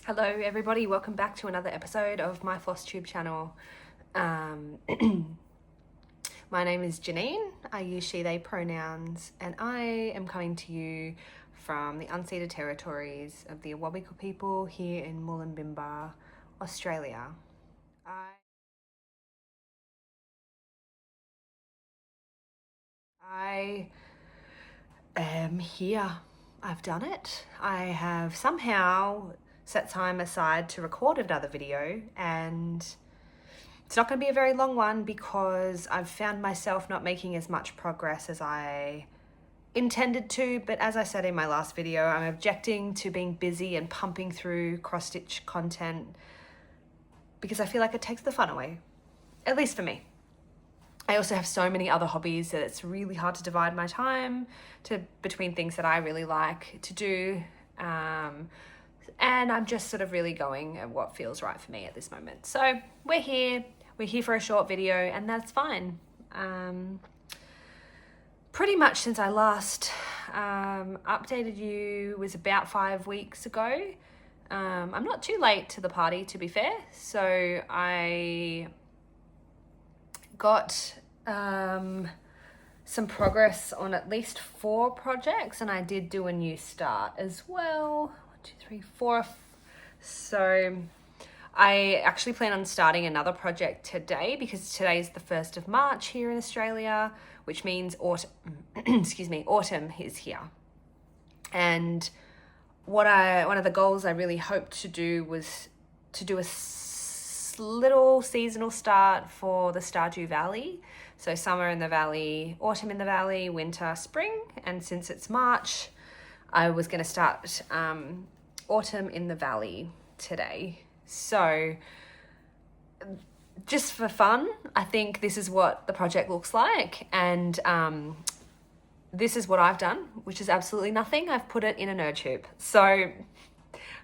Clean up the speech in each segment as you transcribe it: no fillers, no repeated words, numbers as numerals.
Hello everybody, welcome back to another episode of my FlossTube channel. My name is Janine, I use she, they pronouns, and I am coming to you from the unceded territories of the Awabakal people here in Mullumbimba, Australia. I am here. I've done it. I have somehow set time aside to record another video, and it's not going to be a very long one because I've found myself not making as much progress as I intended to. But as I said in my last video, I'm objecting to being busy and pumping through cross-stitch content because I feel like it takes the fun away, at least for me. I also have so many other hobbies that it's really hard to divide my time between things that I really like to do. And I'm just sort of really going at what feels right for me at this moment. So we're here for a short video, and that's fine. Pretty much since I last updated you was about 5 weeks ago. I'm not too late to the party, to be fair. So I got some progress on at least 4 projects, and I did do a new start as well. 1, 2, 3, 4. So I actually plan on starting another project today because today is the 1st of March here in Australia, which means autumn is here. And one of the goals I really hoped to do was to do a little seasonal start for the Stardew Valley. So summer in the valley, autumn in the valley, winter, spring. And since it's March, I was going to start autumn in the valley today. So just for fun, I think this is what the project looks like. And this is what I've done, which is absolutely nothing. I've put it in a nerd tube. So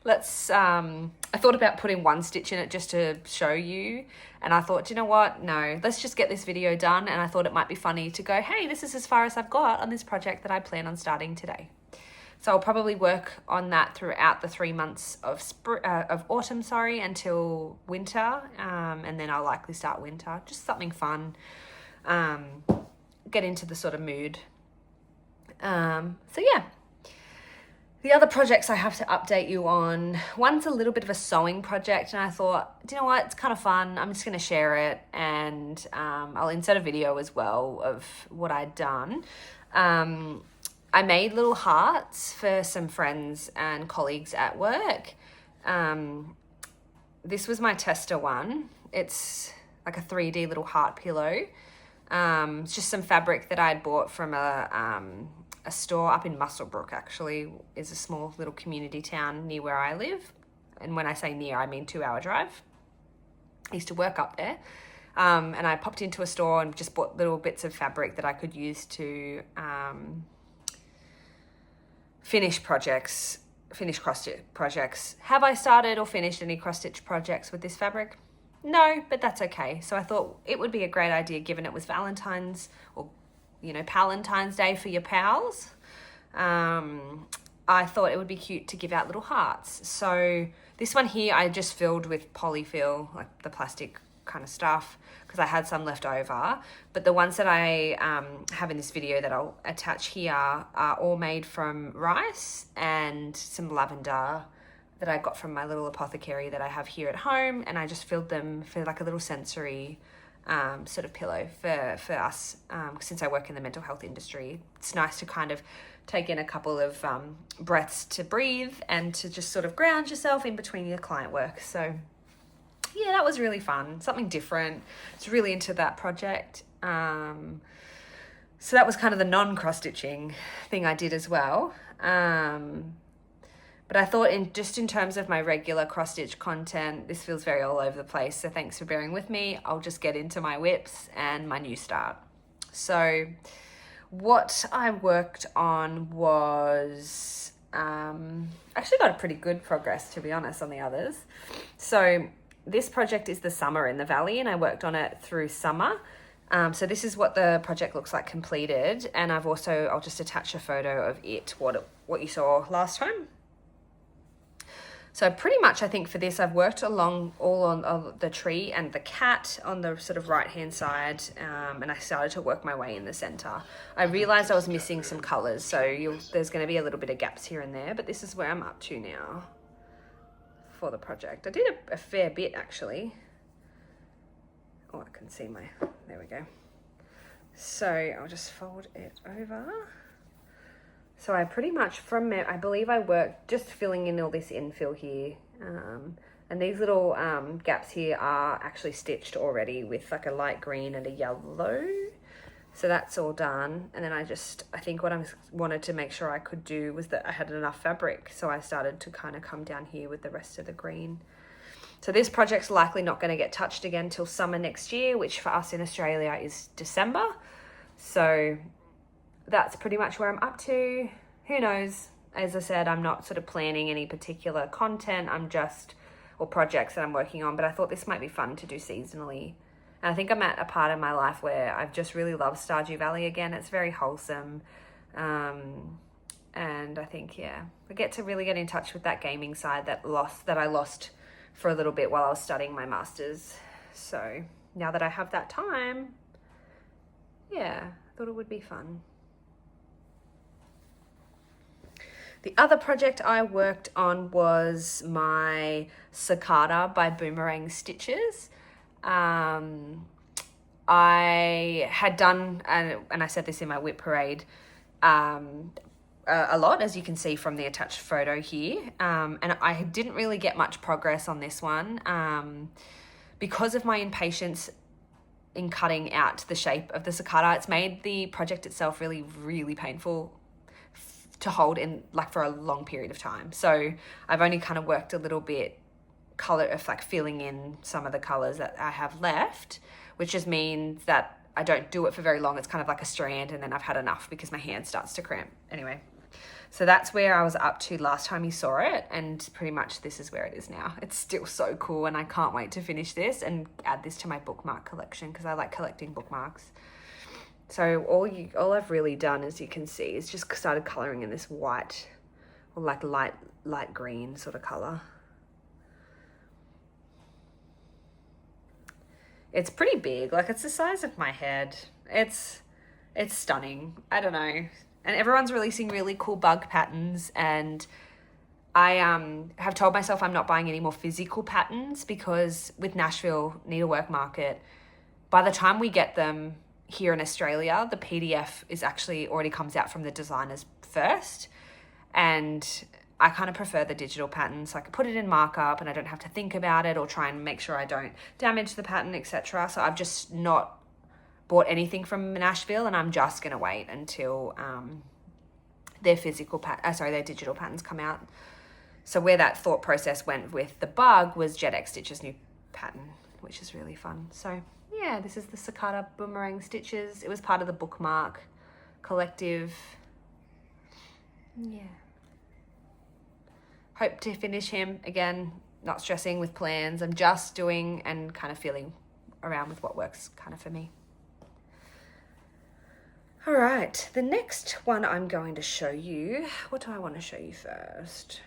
let's, I thought about putting 1 stitch in it just to show you. And I thought, you know what? No, let's just get this video done. And I thought it might be funny to go, hey, this is as far as I've got on this project that I plan on starting today. So I'll probably work on that throughout the 3 months of autumn, until winter. And then I'll likely start winter, just something fun, get into the sort of mood. So yeah. The other projects I have to update you on, one's a little bit of a sewing project, and I thought, do you know what, it's kind of fun, I'm just going to share it, and I'll insert a video as well of what I'd done. I made little hearts for some friends and colleagues at work. This was my tester one. It's like a 3D little heart pillow. It's just some fabric that I'd bought from a store up in Muswellbrook, actually, is a small little community town near where I live. And when I say near, I mean 2-hour drive. I used to work up there. And I popped into a store and just bought little bits of fabric that I could use to finish cross-stitch projects. Have I started or finished any cross-stitch projects with this fabric? No, but that's okay. So I thought it would be a great idea, given it was Valentine's or Palentine's Day for your pals. I thought it would be cute to give out little hearts. So this one here I just filled with polyfill, like the plastic kind of stuff, because I had some left over. But the ones that I have in this video that I'll attach here are all made from rice and some lavender that I got from my little apothecary that I have here at home, and I just filled them for like a little sensory sort of pillow for us. Since I work in the mental health industry, it's nice to kind of take in a couple of breaths to breathe and to just sort of ground yourself in between your client work. So yeah, that was really fun, something different. It's really into that project. So that was kind of the non-cross-stitching thing I did as well. But I thought in terms of my regular cross-stitch content, this feels very all over the place. So thanks for bearing with me. I'll just get into my whips and my new start. So what I worked on was, actually got a pretty good progress, to be honest, on the others. So this project is the summer in the valley, and I worked on it through summer. So this is what the project looks like completed. And I'll just attach a photo of it, what you saw last time. So pretty much I think for this I've worked along all on the tree and the cat on the sort of right hand side, and I started to work my way in the center. I realized I was missing some colors, so there's going to be a little bit of gaps here and there, but this is where I'm up to now for the project. I did a fair bit actually. Oh, I can see there we go. So I'll just fold it over. So I pretty much, I believe I worked just filling in all this infill here. And these little gaps here are actually stitched already with like a light green and a yellow. So that's all done. And then I think what I wanted to make sure I could do was that I had enough fabric. So I started to kind of come down here with the rest of the green. So this project's likely not going to get touched again till summer next year, which for us in Australia is December. So that's pretty much where I'm up to. Who knows? As I said, I'm not sort of planning any particular content. Or projects that I'm working on, but I thought this might be fun to do seasonally. And I think I'm at a part of my life where I've just really loved Stardew Valley again. It's very wholesome. And I think, I get to really get in touch with that gaming side that I lost for a little bit while I was studying my master's. So now that I have that time, I thought it would be fun. The other project I worked on was my Cicada by Boomerang Stitches. I had done, and I said this in my WIP parade, a lot, as you can see from the attached photo here. And I didn't really get much progress on this one because of my impatience in cutting out the shape of the cicada. It's made the project itself really, really painful to hold in for a long period of time. So I've only kind of worked a little bit filling in some of the colors that I have left, which just means that I don't do it for very long. It's kind of like a strand and then I've had enough because my hand starts to cramp. Anyway, so that's where I was up to last time you saw it, and pretty much this is where it is now. It's still so cool and I can't wait to finish this and add this to my bookmark collection because I like collecting bookmarks. So all I've really done, as you can see, is just started colouring in this white or like light green sort of colour. It's pretty big, it's the size of my head. It's stunning. I don't know. And everyone's releasing really cool bug patterns, and I have told myself I'm not buying any more physical patterns because with Nashville Needlework Market, by the time we get them here in Australia, the PDF is actually already comes out from the designers first, and I kind of prefer the digital patterns. So I can put it in markup and I don't have to think about it or try and make sure I don't damage the pattern, etc. So I've just not bought anything from Nashville, and I'm just going to wait until their digital patterns come out. So where that thought process went with the bug was JetX Stitch's new pattern, which is really fun. So yeah, this is the Cicada Boomerang Stitches. It was part of the Bookmark collective. Yeah. Hope to finish him. Again, not stressing with plans. I'm just doing and kind of feeling around with what works kind of for me. All right, the next one I'm going to show you. What do I want to show you first?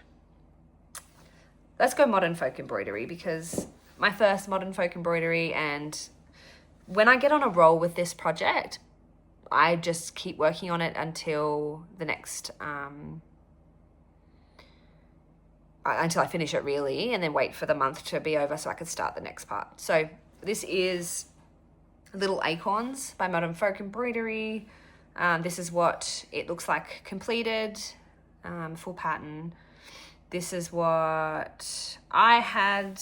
Let's go modern folk embroidery, because my first modern folk embroidery, and when I get on a roll with this project, I just keep working on it until the next, until I finish it really, and then wait for the month to be over so I can start the next part. So this is Little Acorns by Modern Folk Embroidery. This is what it looks like completed, full pattern. This is what I had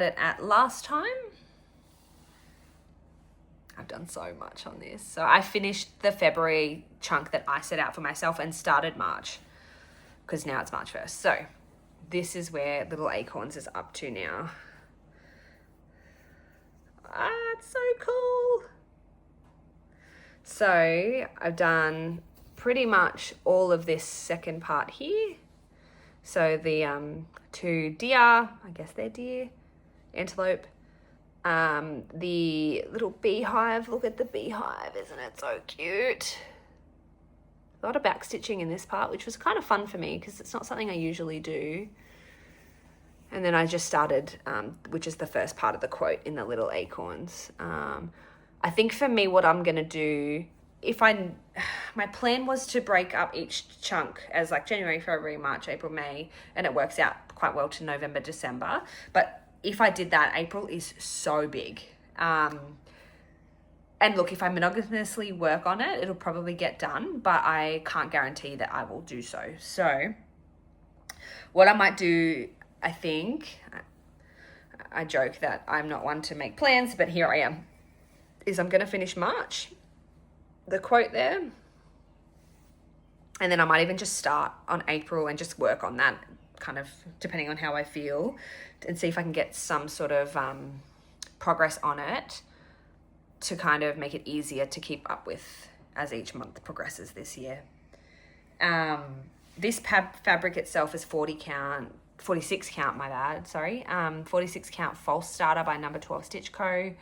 it at last time. I've done so much on this. So I finished the February chunk that I set out for myself and started March, because now it's March 1st. So this is where Little Acorns is up to now. It's so cool. So I've done pretty much all of this second part here. So the two deer, I guess they're deer, antelope. The little beehive, look at the beehive, isn't it so cute? a lot of back stitching in this part, which was kind of fun for me because it's not something I usually do. And then I just started, which is the first part of the quote in the little acorns. I think for me, what I'm going to do, my plan was to break up each chunk as like January, February, March, April, May, and it works out quite well to November, December. But if I did that, April is so big. And look, if I monogamously work on it, it'll probably get done, but I can't guarantee that I will do so. So what I might do, I think, I joke that I'm not one to make plans, but here I am, is I'm going to finish March, the quote there. And then I might even just start on April and just work on that, kind of depending on how I feel, and see if I can get some sort of progress on it to kind of make it easier to keep up with as each month progresses this year. This fabric itself is 46 count, my bad, sorry. 46 count false starter by Number 12 Stitch Co.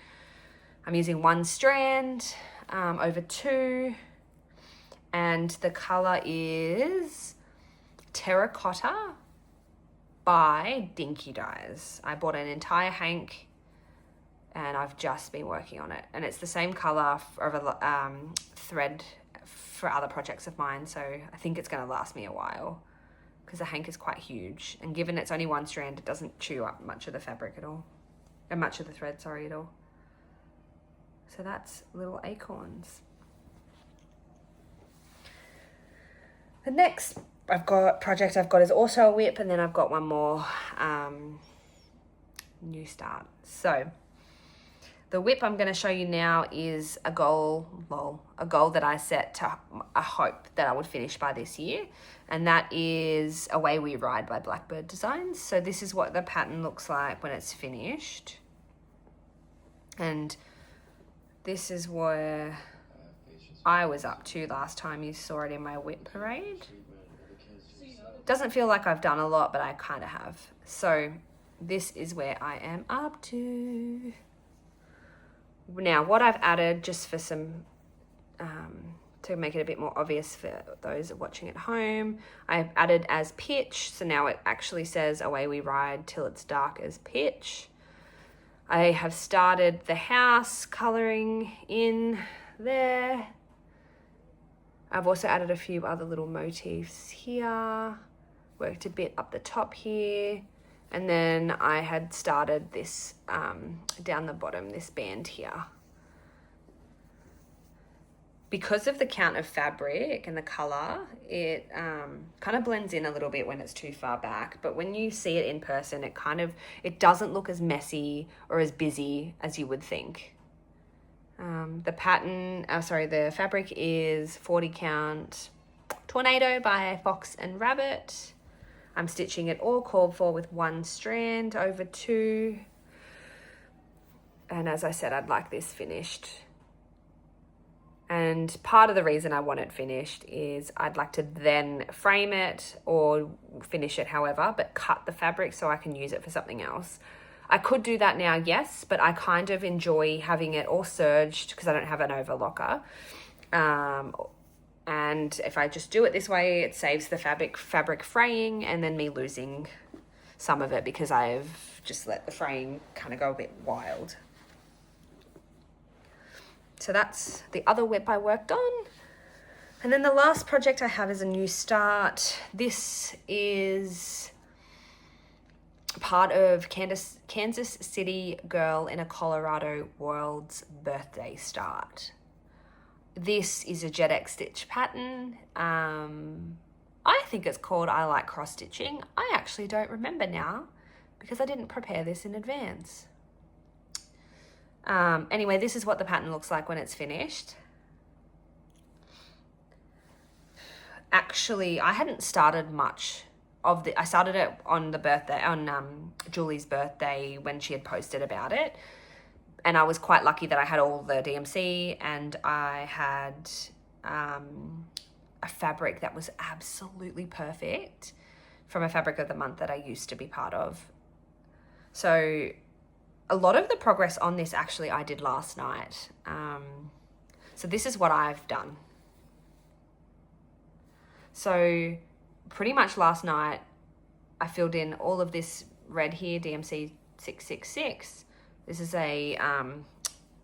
I'm using 1 strand over 2, and the color is Terracotta by Dinky Dyes. I bought an entire hank and I've just been working on it, and it's the same color over thread for other projects of mine, so I think it's going to last me a while because the hank is quite huge, and given it's only 1 strand, it doesn't chew up much of the fabric at all, and much of the thread, sorry, at all. So that's little acorns. The next project I've got is also a WIP, and then I've got one more new start. So the WIP I'm going to show you now is a goal that I set to a hope that I would finish by this year, and that is Away We Ride by Blackbird Designs. So this is what the pattern looks like when it's finished, and this is where I was up to last time you saw it in my WIP parade. Doesn't feel like I've done a lot, but I kind of have. So this is where I am up to. Now, what I've added, just for some, to make it a bit more obvious for those watching at home, I've added as pitch. So now it actually says Away We Ride till it's dark as pitch. I have started the house colouring in there. I've also added a few other little motifs here, worked a bit up the top here, and then I had started this down the bottom, this band here. Because of the count of fabric and the colour, it kind of blends in a little bit when it's too far back, but when you see it in person, it doesn't look as messy or as busy as you would think. The fabric is 40 count Tornado by Fox and Rabbit. I'm stitching it all called for with 1 strand over 2. And as I said, I'd like this finished. And part of the reason I want it finished is I'd like to then frame it or finish it however, but cut the fabric so I can use it for something else. I could do that now, yes, but I kind of enjoy having it all serged because I don't have an overlocker. And if I just do it this way, it saves the fabric fraying and then me losing some of it because I've just let the fraying kind of go a bit wild. So that's the other WIP I worked on. And then the last project I have is a new start. This is part of Kansas City Girl in a Colorado World's birthday start. This is a JetX stitch pattern. I think it's called I Like Cross Stitching. I actually don't remember now because I didn't prepare this in advance. Anyway, this is what the pattern looks like when it's finished. Actually, I hadn't started much of I started it on Julie's birthday when she had posted about it. And I was quite lucky that I had all the DMC and I had a fabric that was absolutely perfect from a fabric of the month that I used to be part of. So a lot of the progress on this actually I did last night. So this is what I've done. So pretty much last night, I filled in all of this red here, DMC 666. This is a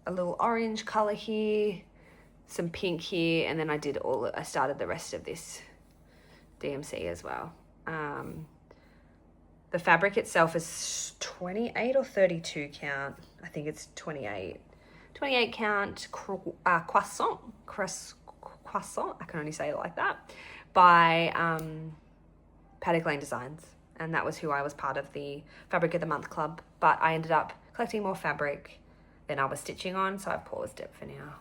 little orange color here, some pink here, and then I started the rest of this DMC as well. The fabric itself is 28 or 32 count. I think it's 28. 28 count croissant. I can only say it like that. By Paddock Lane Designs. And that was who I was part of the Fabric of the Month Club. But I ended up collecting more fabric than I was stitching on, so I've paused it for now.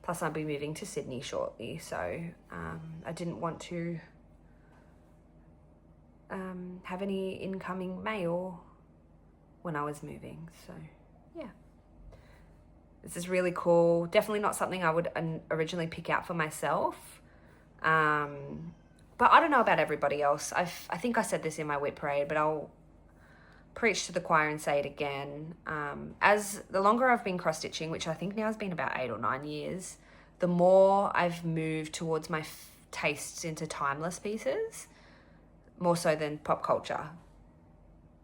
Plus I'll be moving to Sydney shortly, so I didn't want to have any incoming mail when I was moving, so yeah. This is really cool. Definitely not something I would originally pick out for myself. But I don't know about everybody else. I think I said this in my WIT parade, but I'll preach to the choir and say it again. As the longer I've been cross-stitching, which I think now has been about 8 or 9 years, the more I've moved towards my tastes into timeless pieces, more so than pop culture.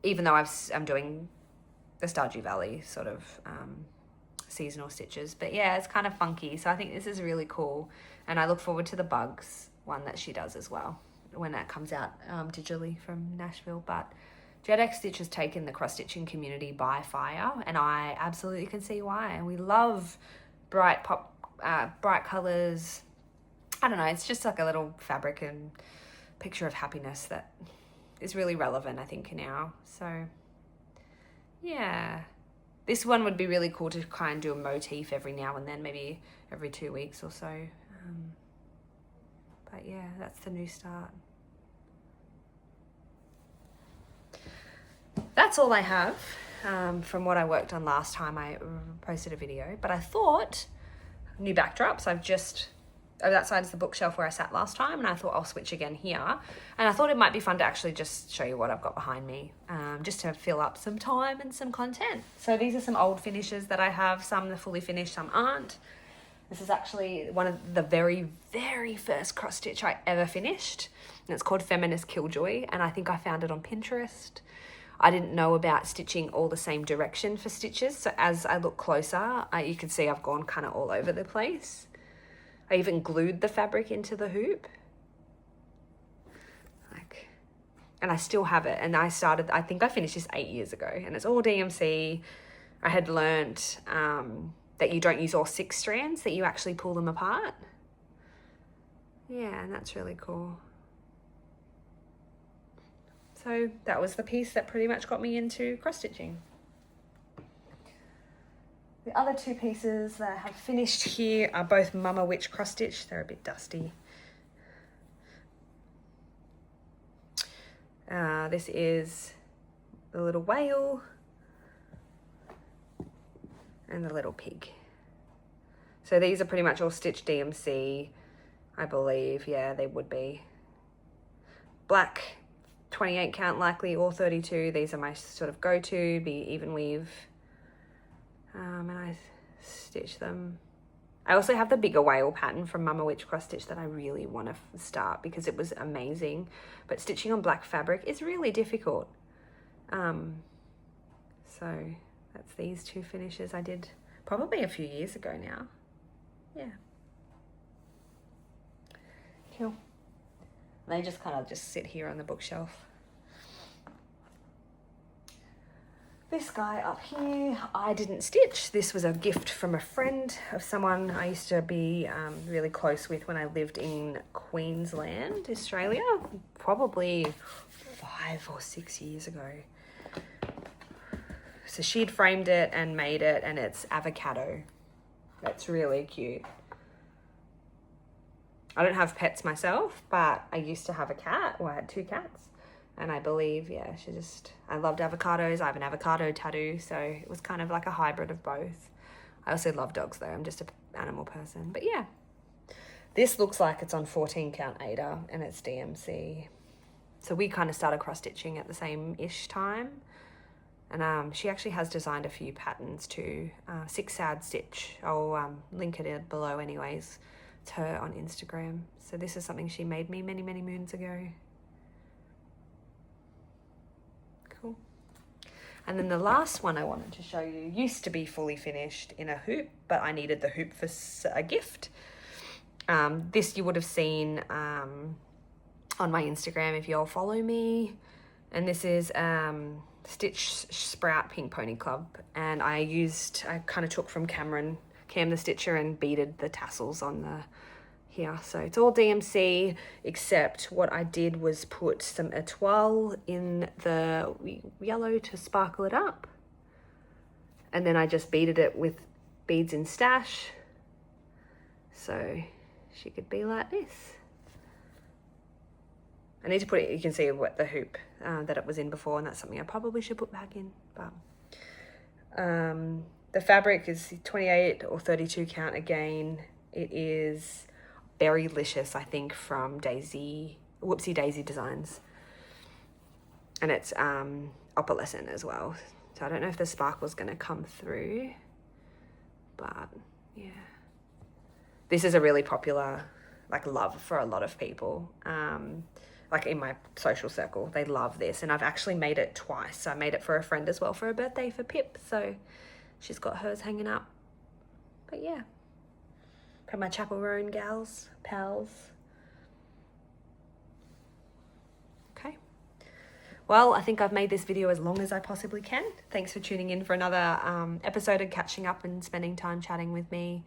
Even though I'm doing the Stardew Valley sort of seasonal stitches. But yeah, it's kind of funky. So I think this is really cool. And I look forward to the Bugs one that she does as well when that comes out digitally from Nashville. But JetX Stitch has taken the cross-stitching community by fire, and I absolutely can see why. And we love bright colors. I don't know, it's just like a little fabric and picture of happiness that is really relevant, I think, now. So yeah, this one would be really cool to kind of do a motif every now and then, maybe every 2 weeks or so. But yeah, that's the new start. That's all I have from what I worked on last time I posted a video. But I thought, new backdrops, that side is the bookshelf where I sat last time, and I thought I'll switch again here. And I thought it might be fun to actually just show you what I've got behind me, just to fill up some time and some content. So these are some old finishes that I have. Some are fully finished, some aren't. This is actually one of the very, very first cross stitch I ever finished. And it's called Feminist Killjoy, and I think I found it on Pinterest. I didn't know about stitching all the same direction for stitches, so as I look closer, you can see I've gone kind of all over the place. I even glued the fabric into the hoop. And I still have it. And I think I finished this 8 years ago, and it's all DMC. I had learnt that you don't use all 6 strands, that you actually pull them apart. Yeah, and that's really cool. So that was the piece that pretty much got me into cross-stitching. The other 2 pieces that I have finished here are both Mama Witch cross-stitch. They're a bit dusty. This is the little whale and the little pig. So these are pretty much all stitched DMC, I believe. Yeah, they would be. Black 28 count likely, or 32. These are my sort of go-to, be even weave. And I stitch them. I also have the bigger whale pattern from Mama Witch cross stitch that I really want to start because it was amazing. But stitching on black fabric is really difficult. So that's these 2 finishes I did probably a few years ago now. Yeah. Cool. They just kind of just sit here on the bookshelf. This guy up here, I didn't stitch. This was a gift from a friend of someone I used to be really close with when I lived in Queensland, Australia, probably 5 or 6 years ago. So she'd framed it and made it, and it's avocado. That's really cute. I don't have pets myself, but I used to have a cat. Well, I had 2 cats. And I believe, yeah, I loved avocados. I have an avocado tattoo, so it was kind of like a hybrid of both. I also love dogs, though. I'm just an animal person. But yeah, this looks like it's on 14 count Ada, and it's DMC. So we kind of started cross-stitching at the same-ish time. And she actually has designed a few patterns too. 6 Sad Stitch. I'll link it below anyways It's her on Instagram. So this is something she made me many, many moons ago. Cool. And then the last one I wanted to show you used to be fully finished in a hoop, but I needed the hoop for a gift. This you would have seen on my Instagram if you all follow me. And this is Stitch Sprout Pink Pony Club. And I kind of took from Cam the Stitcher, and beaded the tassels on the here. So it's all DMC, except what I did was put some Etoile in the yellow to sparkle it up. And then I just beaded it with beads in Stash. So she could be like this. I need to put it, you can see what the hoop that it was in before, and that's something I probably should put back in. But the fabric is 28 or 32 count again. It is Berrylicious, I think, from Whoopsie Daisy Designs. And it's opalescent as well. So I don't know if the sparkle's going to come through, but yeah. This is a really popular, love for a lot of people. In my social circle, they love this. And I've actually made it twice. So I made it for a friend as well for her birthday for Pip. So she's got hers hanging up. But yeah. For my Chapel Roan pals. Okay. Well, I think I've made this video as long as I possibly can. Thanks for tuning in for another episode and catching up and spending time chatting with me.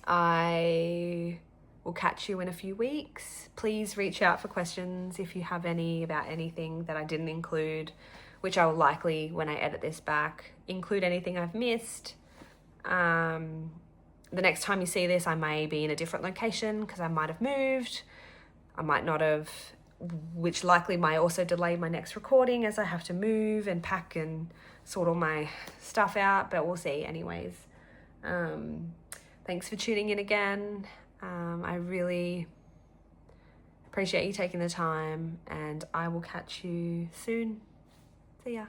I will catch you in a few weeks. Please reach out for questions if you have any about anything that I didn't include, which I will likely, when I edit this back, include anything I've missed. The next time you see this, I may be in a different location because I might have moved. I might not have, which likely might also delay my next recording as I have to move and pack and sort all my stuff out, but we'll see anyways. Thanks for tuning in again. I really appreciate you taking the time, and I will catch you soon. See ya.